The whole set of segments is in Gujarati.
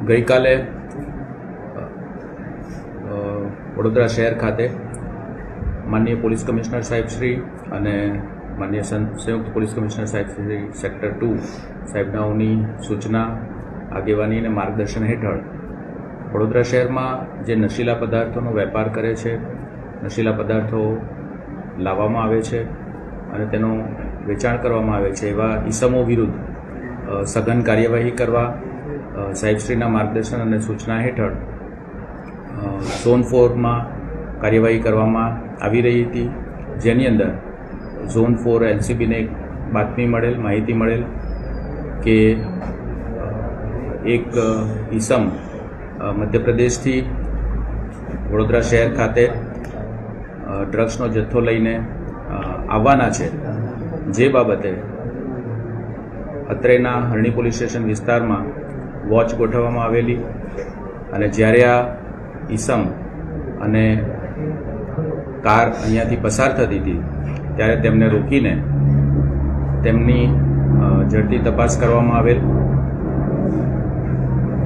ગઈકાલે વડોદરા શહેર ખાતે માનનીય પોલીસ કમિશનર સાહેબ શ્રી અને માનનીય સંયુક્ત પોલીસ કમિશનર સાહેબ શ્રી સેક્ટર 2 સાહેબનાઓની સૂચના, આગેવાની અને માર્ગદર્શન હેઠળ વડોદરા શહેરમાં જે નશીલા પદાર્થોનો વેપાર કરે છે, નશીલા પદાર્થો લાવવામાં આવે છે અને તેનું વેચાણ કરવામાં આવે છે એવા ઈસમો વિરુદ્ધ સઘન કાર્યવાહી કરવા સાહેબશ્રીના માર્ગદર્શન અને સૂચના હેઠળ ઝોન 4માં કાર્યવાહી કરવામાં આવી રહી હતી, જેની અંદર ઝોન 4 LCBને એક માહિતી મળેલ કે એક ઈસમ મધ્યપ્રદેશથી વડોદરા શહેર ખાતે ડ્રગ્સનો જથ્થો લઈને આવવાના છે, જે બાબતે અત્રેના હરણી પોલીસ સ્ટેશન વિસ્તારમાં વોચ ગોઠવવામાં આવેલી અને જ્યારે આ ઈસમ અને કાર અહીંયાથી પસાર થતી હતી ત્યારે તેમને રોકીને તેમની ઝડપી તપાસ કરવામાં આવેલ,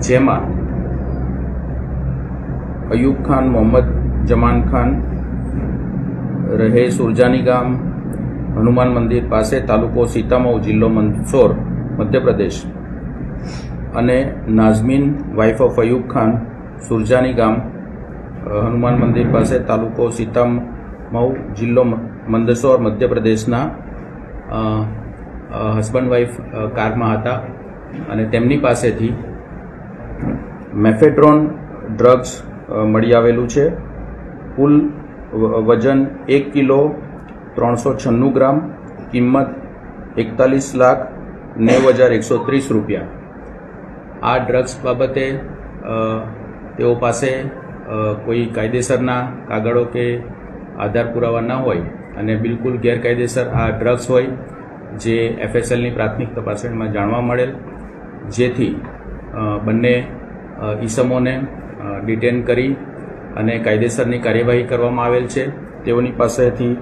જેમાં અયુબ ખાન મોહમ્મદ જમાન ખાન રહે સુરજાની ગામ, હનુમાન મંદિર પાસે, તાલુકો સીતામऊ, જિલ્લો મંદસૌર, મધ્યપ્રદેશ, અને નાઝમીન વાઇફ ઓફ અયુબ ખાન, સુરજાની ગામ, હનુમાન મંદિર પાસે, તાલુકો સીતામऊ, જિલ્લો મંદસૌર, મધ્યપ્રદેશના હસબન્ડ વાઇફ કારમાં હતા અને તેમની પાસેથી મેફેડ્રોન ડ્રગ્સ મળી આવેલું છે. કુલ વજન 1 કિલો 396 ગ્રામ, કિંમત 41,90,130 રૂપિયા. આ ડ્રગ્સ બાબતે તેઓ પાસે કોઈ કાયદેસરના કાગળો કે આધાર પુરાવા ન હોય અને બિલકુલ ગેરકાયદેસર આ ડ્રગ્સ હોય, જે FSLની પ્રાથમિક તપાસણીમાં જાણવા મળેલ, જેથી બંને ઈસમોને ડિટેન કરી અને કાયદેસરની કાર્યવાહી કરવામાં આવેલ છે. તેઓની પાસેથી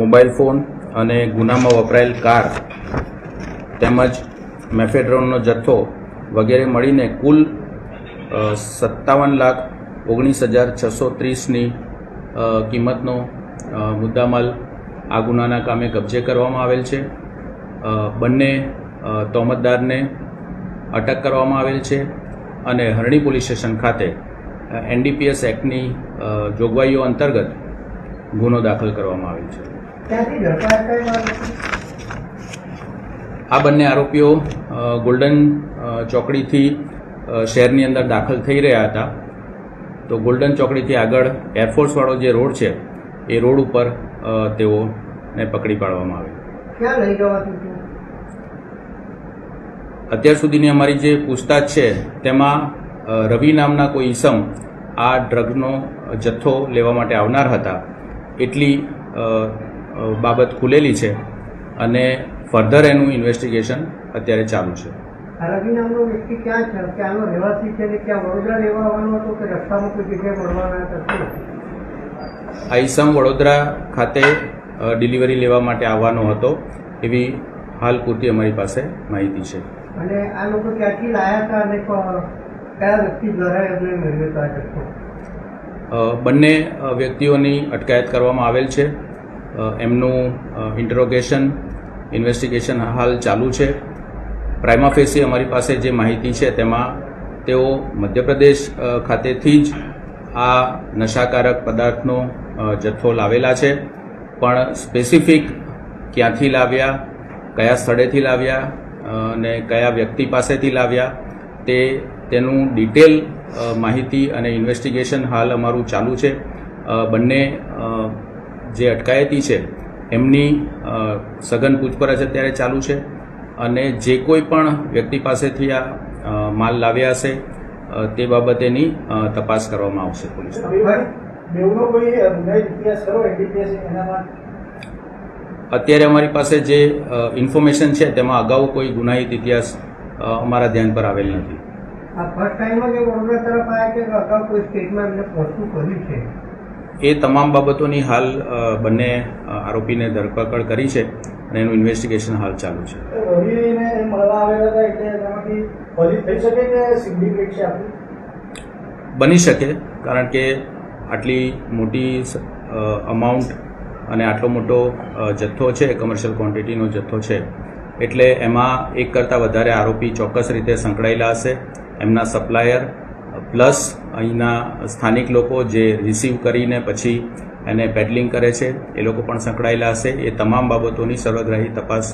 મોબાઈલ ફોન અને ગુનામાં વપરાયેલ કાર તેમજ મેફેડ્રોનનો જથ્થો વગેરે મળીને કુલ 57,19,630ની કિંમતનો મુદ્દામાલ આ ગુનાના કામે કબજે કરવામાં આવેલ છે. બંને તોહમતદારને અટક કરવામાં આવેલ છે અને હરણી પોલીસ સ્ટેશન ખાતે NDPS એક્ટની જોગવાઈઓ અંતર્ગત ગુનો દાખલ કરવામાં આવેલ છે. આ બંને આરોપીઓ ગોલ્ડન ચોકડીથી શહેરની અંદર દાખલ થઈ રહ્યા હતા, તો ગોલ્ડન ચોકડીથી આગળ એરફોર્સવાળો જે રોડ છે એ રોડ ઉપર તેઓને પકડી પાડવામાં આવે. અત્યાર સુધીની અમારી જે પૂછતાછ છે તેમાં રવિ નામના કોઈ ઈસમ આ ડ્રગનો જથ્થો લેવા માટે આવનાર હતા એટલી બાબત ખુલેલી છે અને ફર્ધર એનું ઇન્વેસ્ટિગેશન અત્યારે ચાલુ છે. રવિ નામનો વ્યક્તિ ક્યાં છે? ક્યાંનો રહેવાસી છે? ક્યાં વડોદરા રહેવા આવવાનો હતો કે રસ્તામાં કોઈ જગ્યાએ મળવાના હતા? આ ઈસમ વડોદરા ખાતે ડિલિવરી લેવા માટે આવવાનો હતો એવી હાલ પૂરતી અમારી પાસે માહિતી છે. અને આ લોકો ક્યાંથી લાયા હતા અને કયા વ્યક્તિ દ્વારા એમને મેળવ્યો હતો આ જથ્થો? બંને વ્યક્તિઓની અટકાયત કરવામાં આવેલ છે. એમનું ઇન્ટરોગેશન, ઇન્વેસ્ટિગેશન હાલ ચાલુ છે. પ્રાઇમા ફેસી અમારી પાસે જે માહિતી છે તેમાં તેઓ મધ્યપ્રદેશ ખાતેથી જ આ નશાકારક પદાર્થનો જથ્થો લાવેલા છે, પણ સ્પેસિફિક ક્યાંથી લાવ્યા, કયા સ્થળેથી લાવ્યા અને કયા વ્યક્તિ પાસેથી લાવ્યા તેનું ડિટેલ માહિતી અને ઇન્વેસ્ટિગેશન હાલ અમારું ચાલુ છે. બંને જે અટકાયતી છે એમની સઘન પૂછપરછ અત્યારે ચાલુ છે અને જે કોઈ પણ વ્યક્તિ પાસેથી આ માલ લાવ્યા હશે તે બાબતેની તપાસ કરવામાં આવશે પોલીસ. અત્યારે અમારી પાસે જે ઇન્ફોર્મેશન છે તેમાં અગાઉ કોઈ ગુનાહિત ઇતિહાસ અમારા ધ્યાન પર આવેલ નથી. એ તમામ બાબતોની હાલ બંને આરોપીને ધરપકડ કરી છે અને એનું ઇન્વેસ્ટિગેશન હાલ ચાલુ છે. ફલિત થઈ શકે કે સિન્ડિકેટ છે આપણું? બની શકે, કારણ કે આટલી મોટી અમાઉન્ટ અને આટલો મોટો જથ્થો છે, કમર્શિયલ ક્વોન્ટિટીનો જથ્થો છે, એટલે એમાં એક કરતાં વધારે આરોપી ચોક્કસ રીતે સંકળાયેલા હશે. એમના સપ્લાયર પ્લસ અહીંના સ્થાનિક લોકો જે રિસીવ કરીને પછી એને પેડલિંગ કરે છે એ લોકો પણ સંકળાયેલા હશે. એ તમામ બાબતોની સર્વગ્રાહી તપાસ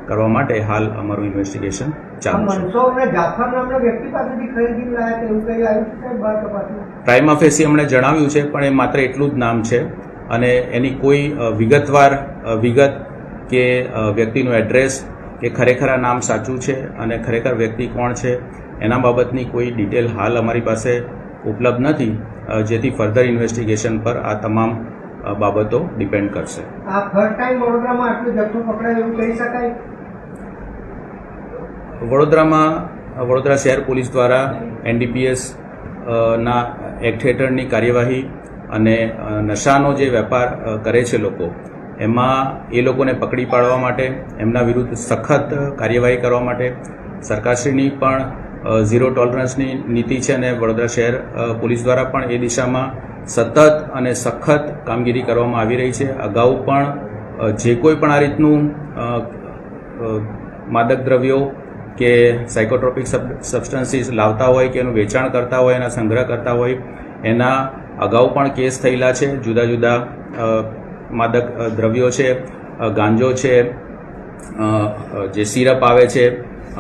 કરવા માટે હાલ અમારું ઇન્વેસ્ટિગેશન ચાલુ છે. મનસુર અને જાફર નામના વ્યક્તિ પાસેથી ખરીદી લાયા છે એવું કઈ આવ્યું છે બાર તપાસમાં? પ્રાઇમા ફેસી એમણે જણાવ્યું છે, પણ એ માત્ર એટલું જ નામ છે અને એની કોઈ વિગતવાર વિગત કે વ્યક્તિનું એડ્રેસ કે ખરેખર આ નામ સાચું છે અને ખરેખર વ્યક્તિ કોણ છે એના બાબતની કોઈ ડિટેલ હાલ અમારી પાસે ઉપલબ્ધ નથી, જેથી ફર્ધર ઇન્વેસ્ટિગેશન પર આ તમામ બાબતો ડિપેન્ડ કરશે. આ ફર્સ્ટ ટાઈમ વડોદરામાં આટલું જથ્થો પકડાય એવું કહી શકાય? વડોદરા શહેર પોલીસ દ્વારા NDPS ના એક્ટ હેઠળની કાર્યવાહી અને નશાનો જે વેપાર કરે છે લોકો, એમાં એ લોકોને પકડી પાડવા માટે, એમના વિરુદ્ધ સખત કાર્યવાહી કરવા માટે સરકારશ્રીની પણ ઝીરો ટોલરન્સની નીતિ છે અને વડોદરા શહેર પોલીસ દ્વારા પણ એ દિશામાં સતત અને સખત કામગીરી કરવામાં આવી રહી છે. અગાઉ પણ જે કોઈ પણ આ રીતનું માદક દ્રવ્યો કે સાયકોટ્રોપિક સબસ્ટન્સીસ લાવતા હોય કે એનું વેચાણ કરતા હોય, એના સંગ્રહ કરતા હોય, એના અગાઉ પણ કેસ થયેલા છે. જુદા જુદા માદક દ્રવ્યો છે, ગાંજો છે, જે સિરપ આવે છે,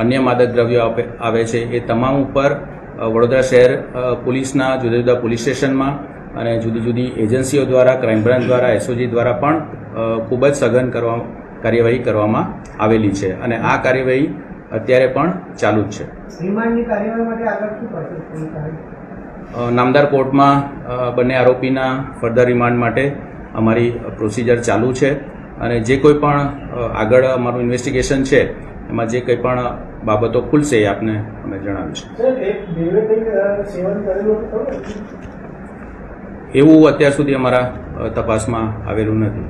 અન્ય માદક દ્રવ્યો આવે છે, એ તમામ ઉપર વડોદરા શહેર પોલીસના જુદા જુદા પોલીસ સ્ટેશનમાં અને જુદી જુદી એજન્સીઓ દ્વારા, ક્રાઇમ બ્રાન્ચ દ્વારા, SOG દ્વારા પણ ખૂબ જ સઘન કાર્યવાહી કરવામાં આવેલી છે અને આ કાર્યવાહી અત્યારે પણ ચાલુ જ છે. રિમાન્ડની કાર્યવાહી માટે આગળ શું કરશે? નામદાર કોર્ટમાં બંને આરોપીના ફર્ધર રિમાન્ડ માટે અમારી પ્રોસિજર ચાલુ છે અને જે કોઈ પણ આગળ અમારું ઇન્વેસ્ટિગેશન છે એમાં જે કંઈ પણ બાબતો ખુલશે એ આપને અમે જણાવીશું. એવું અત્યાર સુધી અમારા તપાસમાં આવેલું નથી.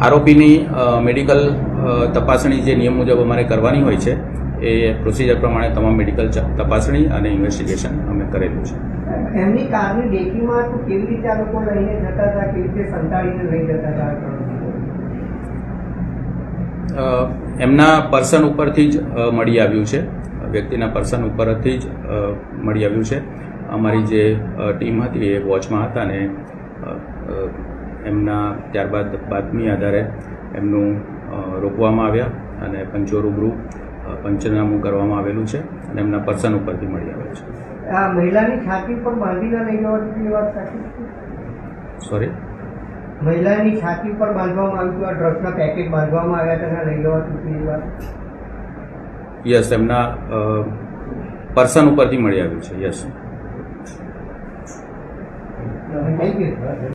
આરોપીની મેડિકલ તપાસણી જે નિયમ મુજબ અમારે કરવાની હોય છે એ પ્રોસિજર પ્રમાણે તમામ મેડિકલ તપાસણી અને ઇન્વેસ્ટિગેશન અમે કરેલું છે. એમની કારની ડેકીમાં તો કેવી રીતે આ લોકો લઈને જતા હતા, કેવી રીતે સંતાડીને લઈ જતા હતા? એમના પર્સન ઉપરથી જ મળી આવ્યું છે, વ્યક્તિના પર્સન ઉપરથી જ મળી આવ્યું છે. અમારી જે ટીમ હતી એ વોચમાં હતા અને એમના ત્યારબાદ બાતમી આધારે એમનું રોકવામાં આવ્યા અને પંચો રૂબરૂ પંચનામું કરવામાં આવેલું છે અને એમના પર્સન ઉપરથી મળી આવેલું છે. આ મહિલાની છાતી પર બાંધીને લઈ જવાથી વાત સાચી છે? સોરી, મહિલાની છાતી પર બાંધવામાં આવ્યું હતું, આ ડ્રગ્સના પેકેટ બાંધવામાં આવ્યા હતા, લઈ જવાથી વાત? યસ, એમના પર્સન ઉપરથી મળી આવ્યું છે. યસ. Thank you.